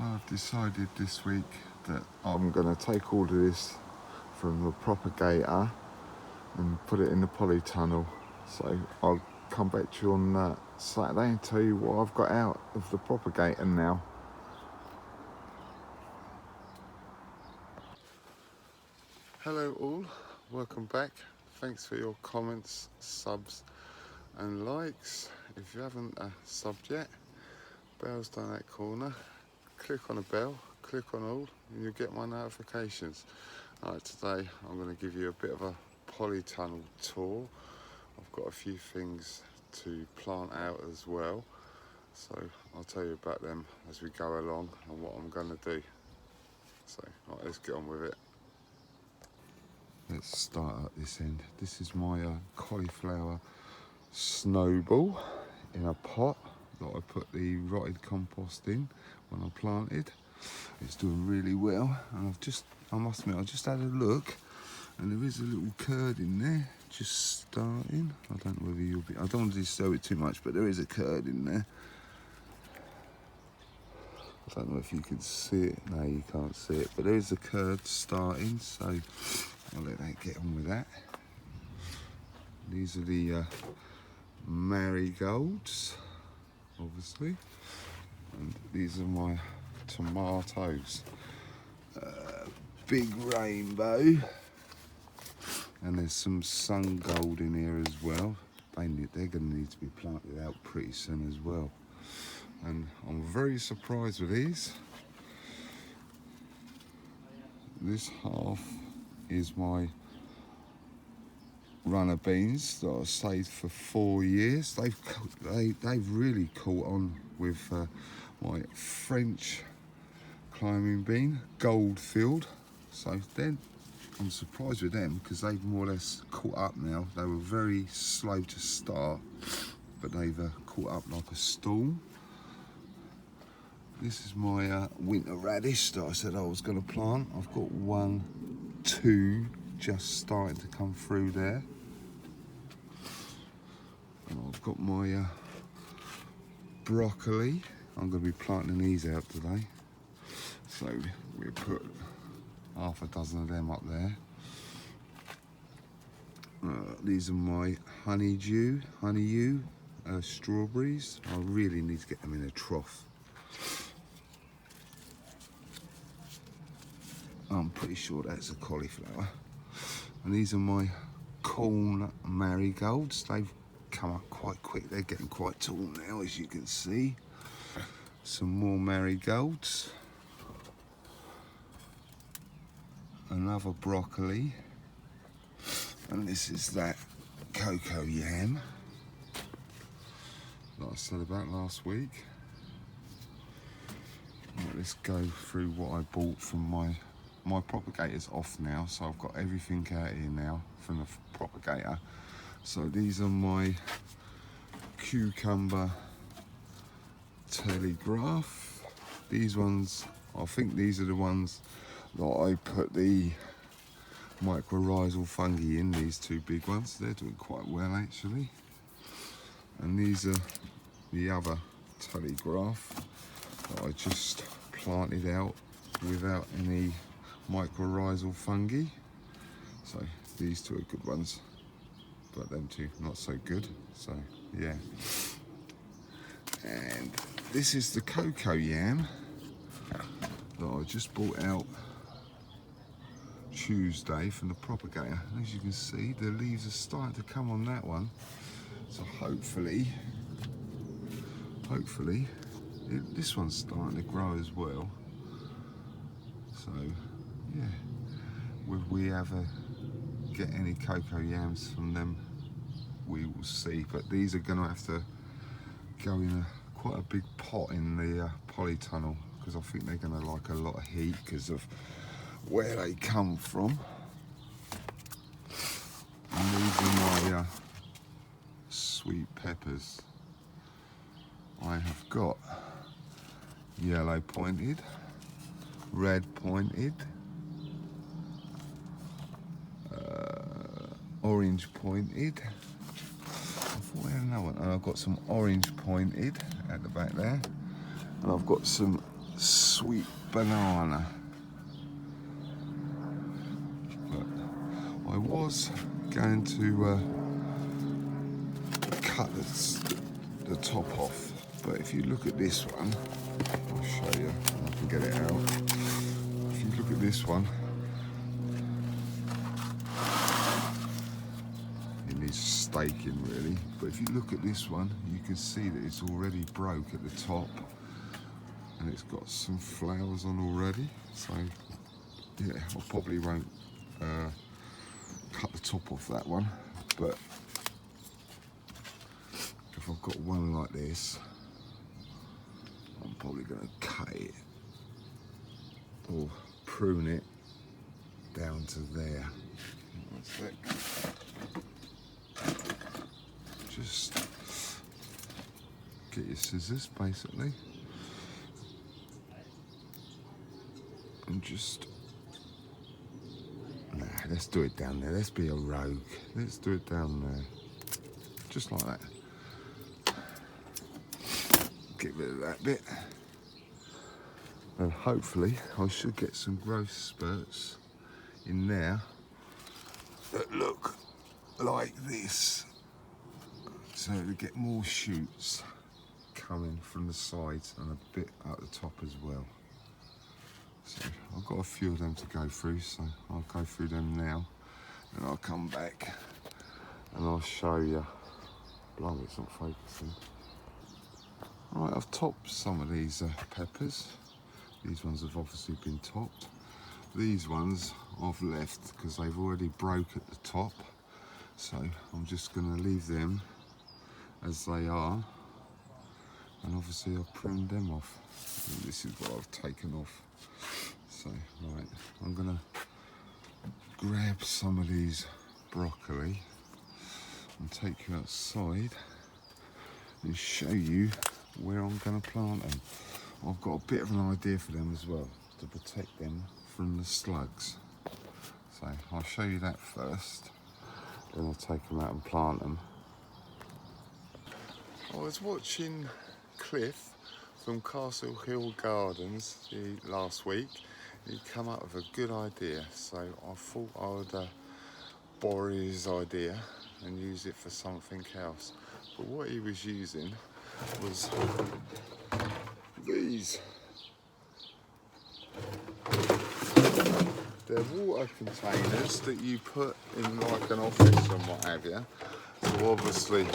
I've decided this week that I'm going to take all of this from the propagator and put it in the polytunnel. So I'll come back to you on Saturday and tell you what I've got out of the propagator now. Hello all, welcome back. Thanks for your comments, subs and likes. If you haven't subbed yet, bell's down that corner. Click on the bell, click on all, and you'll get my notifications. Alright, today I'm going to give you a bit of a polytunnel tour. I've got a few things to plant out as well, so I'll tell you about them as we go along and what I'm going to do. So, right, let's get on with it. Let's start at this end. This is my cauliflower snowball in a pot that I put the rotted compost in when I planted. It's doing really well, and I must admit, I just had a look and there is a little curd in there just starting. I don't know whether I don't want to disturb it too much, but there is a curd in there. I don't know if you can see it. No, you can't see it, but there is a curd starting, so I'll let that get on with that. These are the marigolds, obviously, and these are my tomatoes. Big rainbow, and there's some sun gold in here as well. They're going to need to be planted out pretty soon as well. And I'm very surprised with these. This half is my runner beans that I saved for 4 years. They've really caught on with my French climbing bean, Goldfield. So then I'm surprised with them because they've more or less caught up now. They were very slow to start, but they've caught up like a storm. This is my winter radish that I said I was going to plant. I've got 1, 2 just starting to come through there. And I've got my broccoli. I'm going to be planting these out today. So we'll put half a dozen of them up there. These are my honeydew strawberries. I really need to get them in a trough. I'm pretty sure that's a cauliflower. And these are my corn marigolds. They've come up quite quick. They're getting quite tall now, as you can see. Some more marigolds. Another broccoli. And this is that cocoa yam that I said about last week. Right, let's go through what I bought from my propagator's off now, so I've got everything out here now from the propagator. So these are my cucumber telegraph. These ones, I think these are the ones that I put the mycorrhizal fungi in, these 2 big ones. They're doing quite well actually. And these are the other telegraph that I just planted out without any mycorrhizal fungi. So these 2 are good ones, but them 2 not so good. So yeah. And this is the cocoa yam that I just bought out Tuesday from the propagator. And as you can see, the leaves are starting to come on that one. So hopefully this one's starting to grow as well. So yeah, will we ever get any cocoa yams from them? We will see. But these are going to have to go in quite a big pot in the polytunnel, because I think they're going to like a lot of heat because of where they come from. And these are my sweet peppers. I have got yellow pointed, red pointed, orange pointed. I thought I had another one. And I've got some orange pointed at the back there. And I've got some sweet banana. But I was going to cut the top off, but if you look at this one, I'll show you, I can get it out. If you look at this one, it needs staking really, but if you look at this one, you can see that it's already broke at the top and it's got some flowers on already, so yeah, I probably won't cut the top off that one, but if I've got one like this, I'm probably going to cut it or prune it down to there. One sec. Just get your scissors basically and just, nah, let's do it down there. Let's be a rogue. Let's do it down there. Just like that. Get rid of that bit. And hopefully I should get some growth spurts in there that look like this. So to get more shoots coming from the sides and a bit at the top as well. So I've got a few of them to go through, so I'll go through them now and I'll come back and I'll show you. Blimey, it's not focusing. Right, I've topped some of these peppers. These ones have obviously been topped. These ones I've left because they've already broke at the top. So I'm just going to leave them as they are. And obviously I've pruned them off. And this is what I've taken off. So, right, I'm going to grab some of these broccoli and take you outside and show you where I'm going to plant them. I've got a bit of an idea for them as well, to protect them from the slugs. So I'll show you that first, then I'll take them out and plant them. I was watching Cliff from Castle Hill Gardens last week. He came up with a good idea, so I thought I would borrow his idea and use it for something else. But what he was using was these. They're water containers that you put in like an office and what have you. So obviously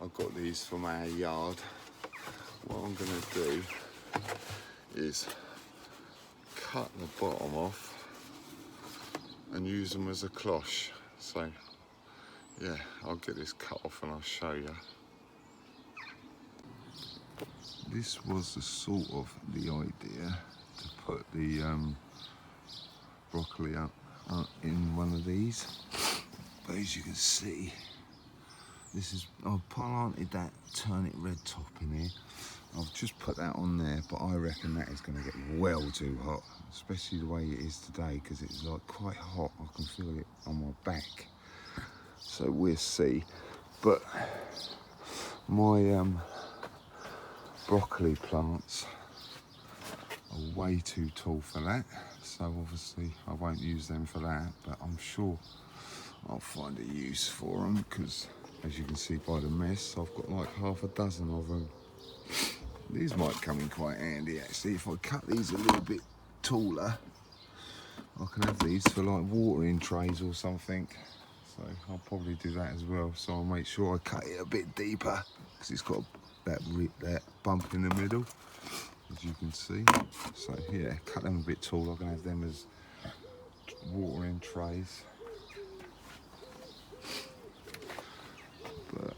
I've got these from our yard. What I'm going to do is cut the bottom off and use them as a cloche. So yeah, I'll get this cut off and I'll show you. This was the sort of the idea, to put the broccoli up in one of these. But as you can see, this is, I've planted that turnip red top in here. I've just put that on there, but I reckon that is going to get well too hot, especially the way it is today, because it's like quite hot. I can feel it on my back. So we'll see. But my broccoli plants are way too tall for that, so obviously I won't use them for that, but I'm sure I'll find a use for them, because as you can see by the mess, I've got like half a dozen of them. These might come in quite handy actually. If I cut these a little bit taller, I can have these for like watering trays or something. So I'll probably do that as well. So I'll make sure I cut it a bit deeper, because it's got that bump in the middle, as you can see. So yeah, cut them a bit taller. I can have them as watering trays. But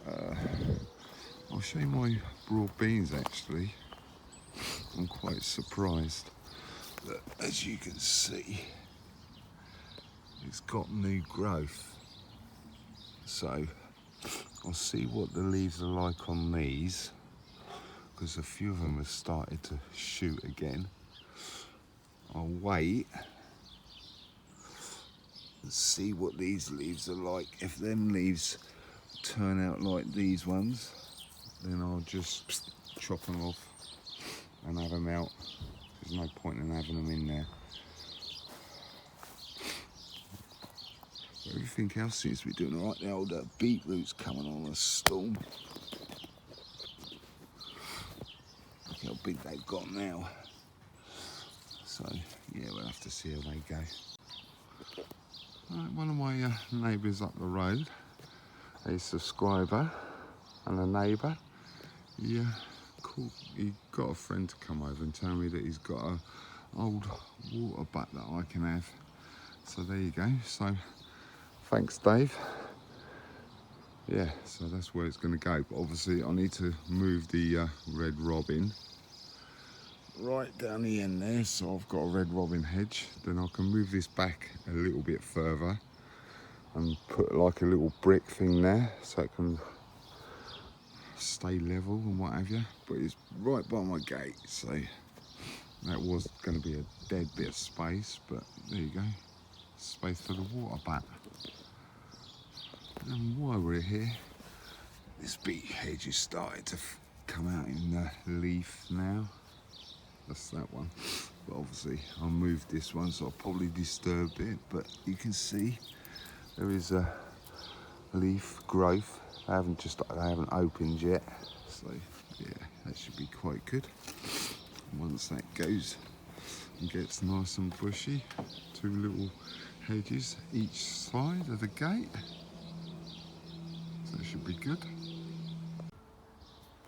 I'll show you my broad beans actually. I'm quite surprised that, as you can see, it's got new growth. So I'll see what the leaves are like on these, because a few of them have started to shoot again. I'll wait and see what these leaves are like. If them leaves turn out like these ones, then I'll just chop them off and have them out. There's no point in having them in there. Everything else seems to be doing all right. The old beetroot's coming on a storm. Look how big they've got now. So yeah, we'll have to see how they go. Right, one of my neighbours up the road, a subscriber and a neighbour, he got a friend to come over and tell me that he's got an old water butt that I can have. So there you go. So thanks, Dave. Yeah, so that's where it's going to go. But obviously I need to move the red robin right down the end there. So I've got a red robin hedge. Then I can move this back a little bit further and put like a little brick thing there so it can stay level and what have you. But it's right by my gate, so that was going to be a dead bit of space, but there you go, space for the water butt. And while we're here, this beet hedge is starting to come out in leaf now. That's that one. But obviously I moved this one, so I probably disturbed it, but you can see there is a leaf growth. They haven't opened yet, so yeah, that should be quite good. Once that goes and gets nice and bushy, 2 little hedges each side of the gate, so that should be good.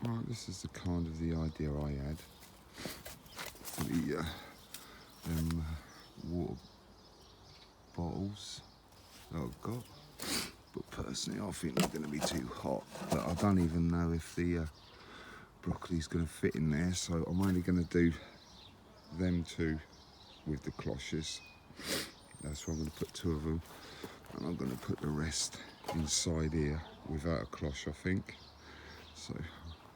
Right, this is the kind of the idea I had for the water bottles that I've got. But personally, I think they're going to be too hot. But I don't even know if the broccoli's going to fit in there. So I'm only going to do them 2 with the cloches. That's why I'm going to put 2 of them. And I'm going to put the rest inside here without a cloche, I think. So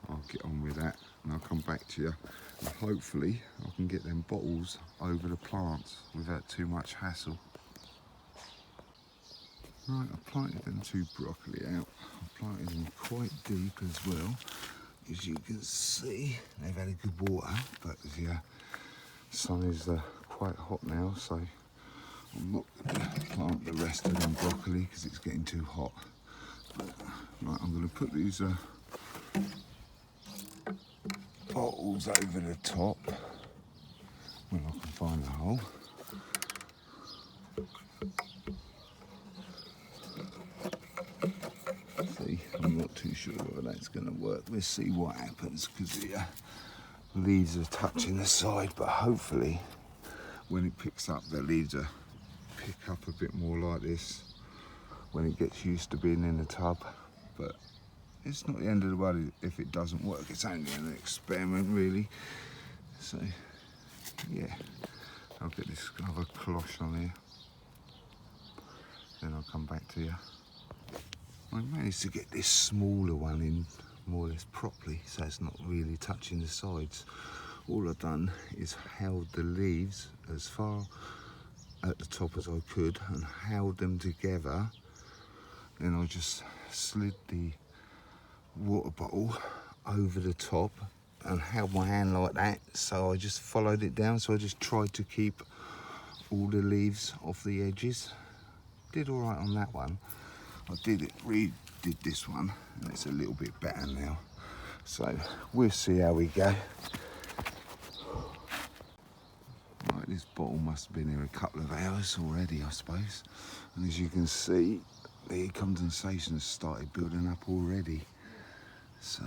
I'll get on with that and I'll come back to you. And hopefully I can get them bottles over the plants without too much hassle. Right, I planted them 2 broccoli out. I planted them quite deep as well. As you can see, they've had a good water, but the sun is quite hot now, so I'm not going to plant the rest of them broccoli because it's getting too hot. But, right, I'm going to put these bottles over the top when I can find a hole. See, I'm not too sure whether that's going to work. Let's see what happens, because the leaves are touching the side, but hopefully when it picks up, the leaves will pick up a bit more like this when it gets used to being in the tub. But it's not the end of the world if it doesn't work. It's only an experiment, really. So yeah, I'll get this other cloche on here, then I'll come back to you. I managed to get this smaller one in more or less properly, so it's not really touching the sides. All I've done is held the leaves as far at the top as I could and held them together. Then I just slid the water bottle over the top and held my hand like that, so I just followed it down. So I just tried to keep all the leaves off the edges. Did all right on that one. I redid this one and it's a little bit better now, so we'll see how we go. Right, this bottle must have been here a couple of hours already, I suppose, and as you can see, the condensation has started building up already, so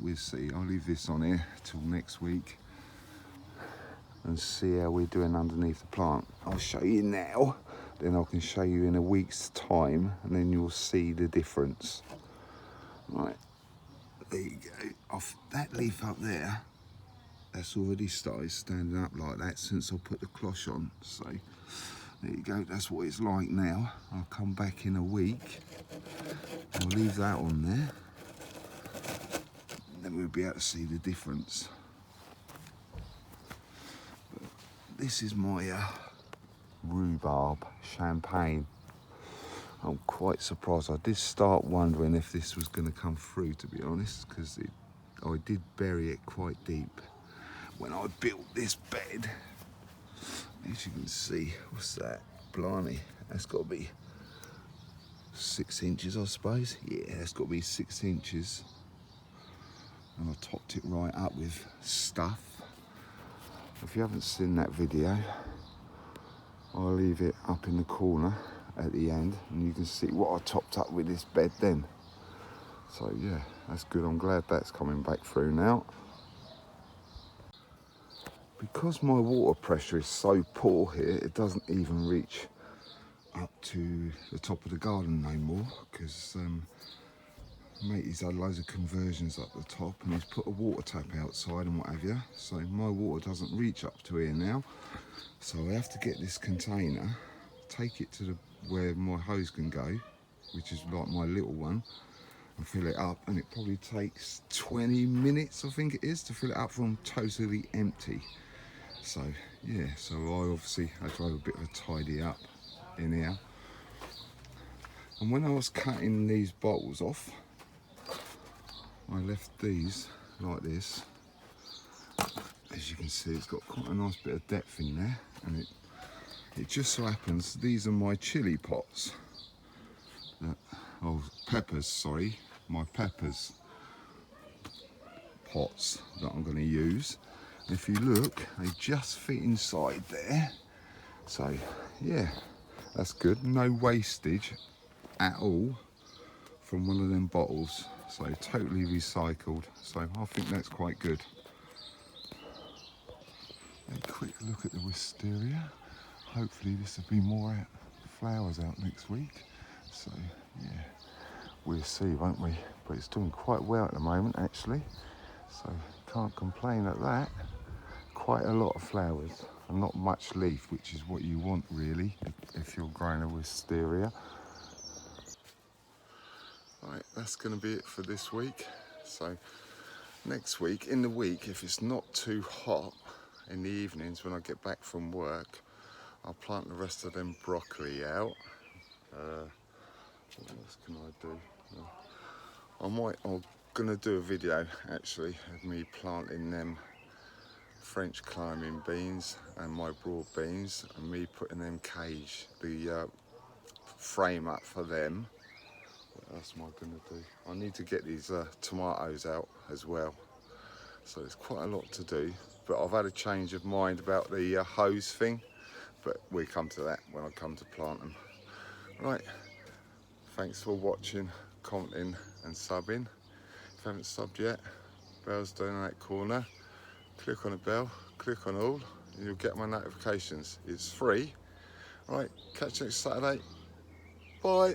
we'll see. I'll leave this on here till next week and see how we're doing underneath the plant. I'll show you now, then I can show you in a week's time, and then you'll see the difference. Right, there you go. Off that leaf up there, that's already started standing up like that since I put the cloche on. So there you go, that's what it's like now. I'll come back in a week, I'll leave that on there, and then we'll be able to see the difference. But this is my rhubarb champagne. I'm quite surprised. I did start wondering if this was going to come through, to be honest, because I did bury it quite deep. when I built this bed. As you can see, what's that? Blimey, that's got to be 6 inches, I suppose. Yeah, that's got to be 6 inches. And I topped it right up with stuff. If you haven't seen that video, I'll leave it up in the corner at the end, and you can see what I topped up with this bed then. So yeah, that's good. I'm glad that's coming back through now. Because my water pressure is so poor here, it doesn't even reach up to the top of the garden no more, because mate, he's had loads of conversions up the top and he's put a water tap outside and what have you. So my water doesn't reach up to here now. So I have to get this container, take it to where my hose can go, which is like my little one, and fill it up. And it probably takes 20 minutes, I think it is, to fill it up from totally empty. So yeah, so I drove a bit of a tidy up in here. And when I was cutting these bottles off, I left these like this. As you can see, it's got quite a nice bit of depth in there, and it just so happens these are my chili pots. Peppers, sorry, my peppers pots that I'm going to use. If you look, they just fit inside there. So yeah, that's good. No wastage at all from one of them bottles. So totally recycled. So I think that's quite good. A quick look at the wisteria. Hopefully this will be more flowers out next week. So yeah, we'll see, won't we? But it's doing quite well at the moment actually. So can't complain at that. Quite a lot of flowers and not much leaf, which is what you want really if you're growing a wisteria. Right, that's going to be it for this week. So next week, in the week, if it's not too hot in the evenings when I get back from work, I'll plant the rest of them broccoli out. What else can I do? I'm going to do a video actually of me planting them French climbing beans and my broad beans, and me putting them the frame up for them. What else am I going to do? I need to get these tomatoes out as well. So there's quite a lot to do, but I've had a change of mind about the hose thing, but we'll come to that when I come to plant them. Right, thanks for watching, commenting and subbing. If you haven't subbed yet, bell's down in that corner. Click on the bell, click on all, and you'll get my notifications. It's free. Right, catch you next Saturday. Bye.